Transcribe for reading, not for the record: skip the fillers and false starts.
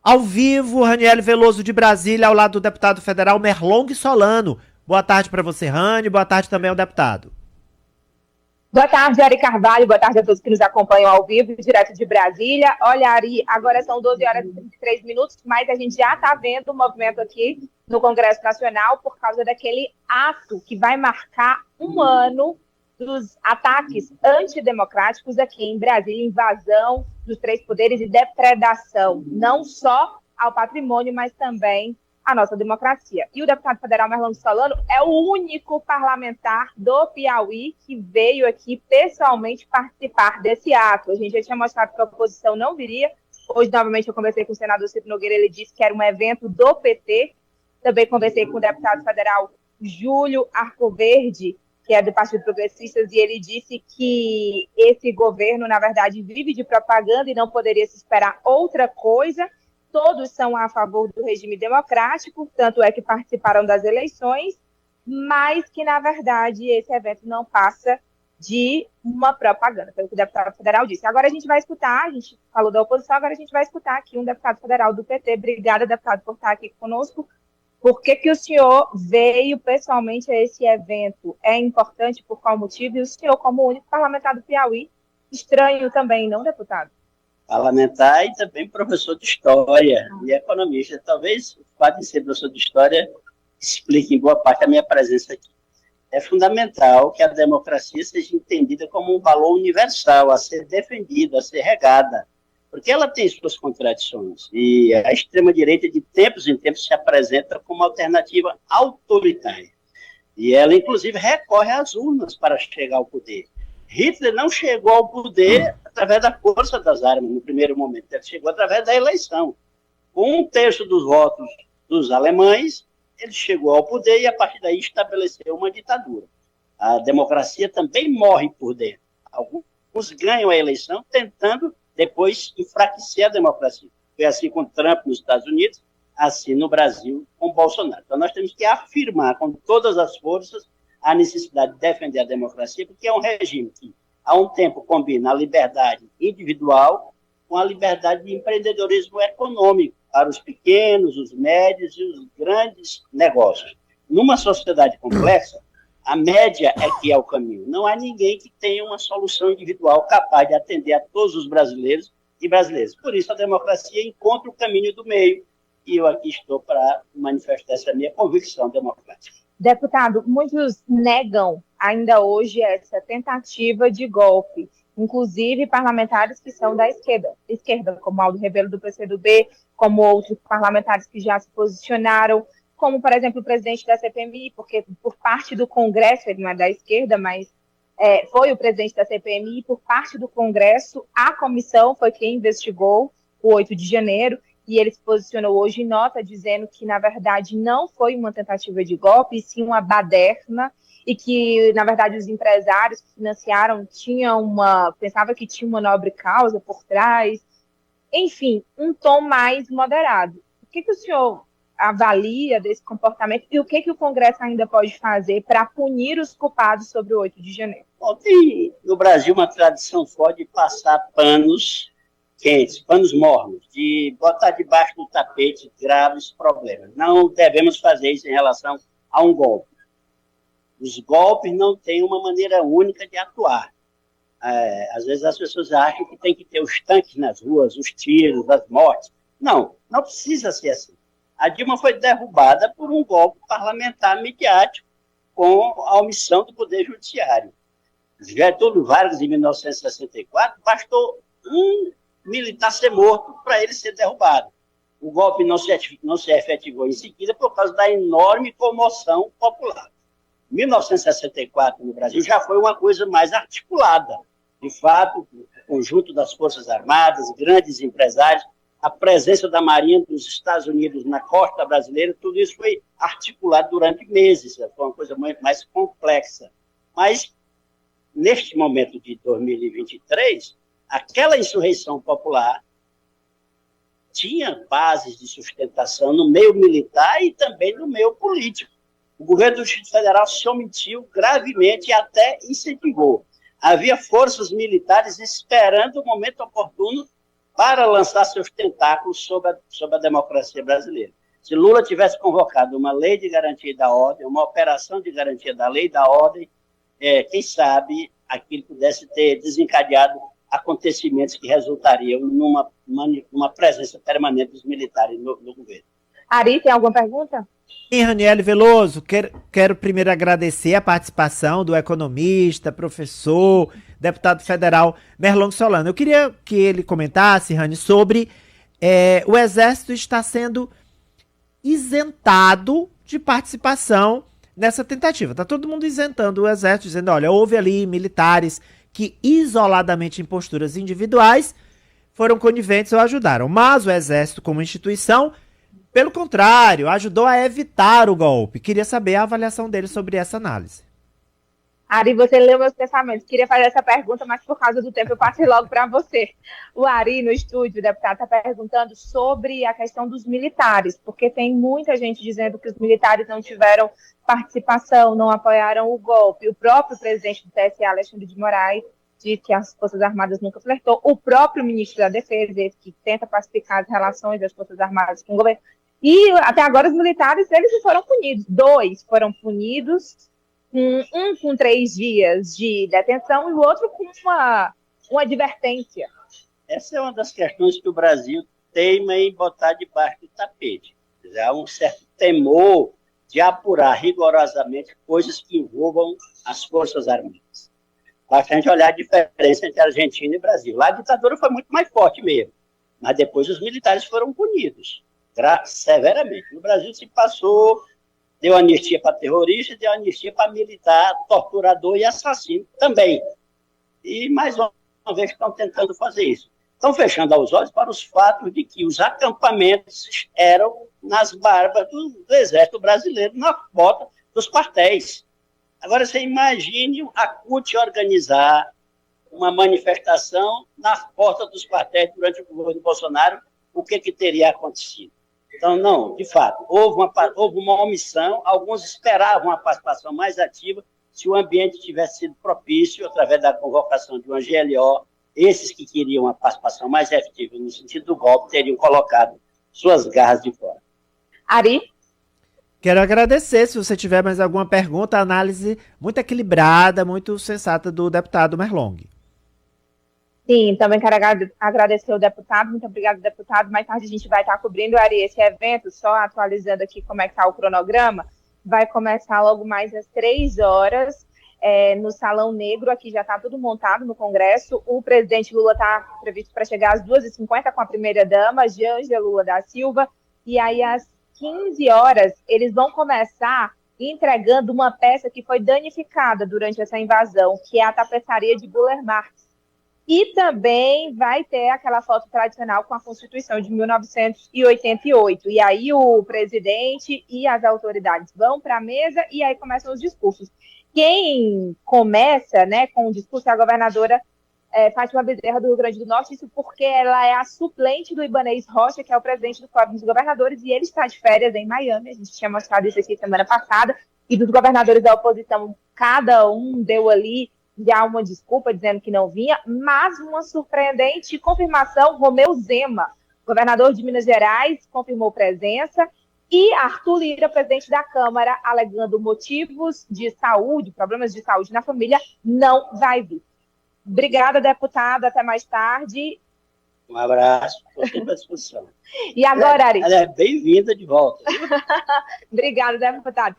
Ao vivo, Raniele Veloso de Brasília, ao lado do deputado federal Merlong Solano. Boa tarde para você, Rani. Boa tarde também ao deputado. Boa tarde, Ari Carvalho. Boa tarde a todos que nos acompanham ao vivo, direto de Brasília. Olha, Ari, agora são 12 horas e 33 minutos, mas a gente já está vendo o movimento aqui no Congresso Nacional por causa daquele ato que vai marcar um ano dos ataques antidemocráticos aqui em Brasília, invasão dos três poderes e depredação, não só ao patrimônio, mas também à nossa democracia. E o deputado federal Merlong Solano é o único parlamentar do Piauí que veio aqui pessoalmente participar desse ato. A gente já tinha mostrado que a oposição não viria. Hoje, novamente, eu conversei com o senador Ciro Nogueira, ele disse que era um evento do PT. Também conversei com o deputado federal Júlio Arcoverde, que é do Partido Progressistas, e ele disse que esse governo, na verdade, vive de propaganda e não poderia se esperar outra coisa. Todos são a favor do regime democrático, tanto é que participaram das eleições, mas que, na verdade, esse evento não passa de uma propaganda, pelo que o deputado federal disse. Agora a gente vai escutar, a gente falou da oposição, agora a gente vai escutar aqui um deputado federal do PT. Obrigada, deputado, por estar aqui conosco. Por que o senhor veio pessoalmente a esse evento? É importante por qual motivo? E o senhor, como único parlamentar do Piauí, estranho também, não, deputado? Parlamentar e também professor de História e economista. Talvez o fato de ser professor de História explique em boa parte a minha presença aqui. É fundamental que a democracia seja entendida como um valor universal, a ser defendido, a ser regada, porque ela tem suas contradições, e a extrema-direita de tempos em tempos se apresenta como alternativa autoritária, e ela inclusive recorre às urnas para chegar ao poder. Hitler não chegou ao poder através da força das armas no primeiro momento, ele chegou através da eleição. Com 1/3 dos votos dos alemães, ele chegou ao poder e a partir daí estabeleceu uma ditadura. A democracia também morre por dentro. Alguns ganham a eleição tentando depois enfraquecer a democracia. Foi assim com Trump nos Estados Unidos, assim no Brasil com Bolsonaro. Então nós temos que afirmar com todas as forças a necessidade de defender a democracia, porque é um regime que, há um tempo, combina a liberdade individual com a liberdade de empreendedorismo econômico para os pequenos, os médios e os grandes negócios. Numa sociedade complexa, a média é que é o caminho. Não há ninguém que tenha uma solução individual capaz de atender a todos os brasileiros e brasileiras. Por isso, a democracia encontra o caminho do meio, e eu aqui estou para manifestar essa minha convicção democrática. Deputado, muitos negam ainda hoje essa tentativa de golpe, inclusive parlamentares que são da esquerda, como Aldo Rebelo do PCdoB, como outros parlamentares que já se posicionaram, como, por exemplo, o presidente da CPMI, porque por parte do Congresso, ele não é da esquerda, mas foi o presidente da CPMI, por parte do Congresso, a comissão foi quem investigou o 8 de janeiro, e ele se posicionou hoje em nota dizendo que, na verdade, não foi uma tentativa de golpe, e sim uma baderna, e que, na verdade, os empresários que financiaram pensavam que tinha uma nobre causa por trás. Enfim, um tom mais moderado. O que o senhor avalia desse comportamento e o que o Congresso ainda pode fazer para punir os culpados sobre o 8 de janeiro? Bom, tem no Brasil uma tradição forte de passar panos quentes, panos mornos, de botar debaixo do tapete graves problemas. Não devemos fazer isso em relação a um golpe. Os golpes não têm uma maneira única de atuar. Às vezes as pessoas acham que tem que ter os tanques nas ruas, os tiros, as mortes. Não precisa ser assim. A Dilma foi derrubada por um golpe parlamentar midiático com a omissão do Poder Judiciário. Getúlio Vargas, em 1964, bastou um militar ser morto para ele ser derrubado. O golpe não se efetivou em seguida por causa da enorme comoção popular. 1964 no Brasil já foi uma coisa mais articulada. De fato, o conjunto das Forças Armadas, grandes empresários, a presença da Marinha dos Estados Unidos na costa brasileira, tudo isso foi articulado durante meses, foi uma coisa muito mais complexa. Mas, neste momento de 2023, aquela insurreição popular tinha bases de sustentação no meio militar e também no meio político. O governo do Distrito Federal se omitiu gravemente e até incentivou. Havia forças militares esperando o momento oportuno para lançar seus tentáculos sobre a democracia brasileira. Se Lula tivesse convocado uma lei de garantia da ordem, uma operação de garantia da lei e da ordem, quem sabe aquilo pudesse ter desencadeado acontecimentos que resultariam numa presença permanente dos militares no governo. Ari, tem alguma pergunta? Sim, Raniele Veloso, quero primeiro agradecer a participação do economista, professor, deputado federal Merlong Solano. Eu queria que ele comentasse, Rani, sobre o Exército está sendo isentado de participação nessa tentativa. Está todo mundo isentando o Exército, dizendo, olha, houve ali militares que isoladamente em posturas individuais foram coniventes ou ajudaram. Mas o Exército como instituição, pelo contrário, ajudou a evitar o golpe. Queria saber a avaliação dele sobre essa análise. Ari, você leu meus pensamentos. Queria fazer essa pergunta, mas por causa do tempo eu passei logo para você. O Ari, no estúdio, o deputado, está perguntando sobre a questão dos militares, porque tem muita gente dizendo que os militares não tiveram participação, não apoiaram o golpe. O próprio presidente do TSE, Alexandre de Moraes, diz que as Forças Armadas nunca flertou. O próprio ministro da Defesa, esse que tenta pacificar as relações das Forças Armadas com o governo. E até agora os militares, eles não foram punidos. 2 foram punidos, um com 3 dias de detenção e o outro com uma advertência. Essa é uma das questões que o Brasil teima em botar debaixo do tapete. Há um certo temor de apurar rigorosamente coisas que envolvam as Forças Armadas. Basta a gente olhar a diferença entre Argentina e Brasil. Lá a ditadura foi muito mais forte mesmo, mas depois os militares foram punidos severamente. No Brasil se passou, deu anistia para terrorista, deu anistia para militar, torturador e assassino também. E mais uma vez estão tentando fazer isso. Estão fechando os olhos para os fatos de que os acampamentos eram nas barbas do Exército Brasileiro, na porta dos quartéis. Agora, você imagine a CUT organizar uma manifestação na porta dos quartéis durante o governo Bolsonaro, o que teria acontecido? Então, não, de fato, houve uma omissão, alguns esperavam uma participação mais ativa se o ambiente tivesse sido propício, através da convocação de uma GLO, esses que queriam uma participação mais efetiva no sentido do golpe teriam colocado suas garras de fora. Ari? Quero agradecer, se você tiver mais alguma pergunta, análise muito equilibrada, muito sensata do deputado Merlong. Sim, também quero agradecer o deputado, muito obrigado, deputado. Mais tarde a gente vai estar cobrindo, Ari, esse evento, só atualizando aqui como é que está o cronograma. Vai começar logo mais às 3 horas, no Salão Negro, aqui já está tudo montado no Congresso. O presidente Lula está previsto para chegar às 2h50 com a primeira-dama, Janja Lula da Silva, e aí às 15 horas eles vão começar entregando uma peça que foi danificada durante essa invasão, que é a tapeçaria de Buller Marx. E também vai ter aquela foto tradicional com a Constituição de 1988. E aí o presidente e as autoridades vão para a mesa e aí começam os discursos. Quem começa, né, com o discurso é a governadora Fátima Bezerra do Rio Grande do Norte, isso porque ela é a suplente do Ibanez Rocha, que é o presidente do Fórum dos Governadores, e ele está de férias em Miami. A gente tinha mostrado isso aqui semana passada. E dos governadores da oposição, cada um deu ali já uma desculpa dizendo que não vinha, mas uma surpreendente confirmação, Romeu Zema, governador de Minas Gerais, confirmou presença, e Arthur Lira, presidente da Câmara, alegando motivos de saúde, problemas de saúde na família, não vai vir. Obrigada, deputado, até mais tarde. Um abraço, estou sempre à disposição. E agora, Ari? Ela é bem-vinda de volta. Obrigada, deputado.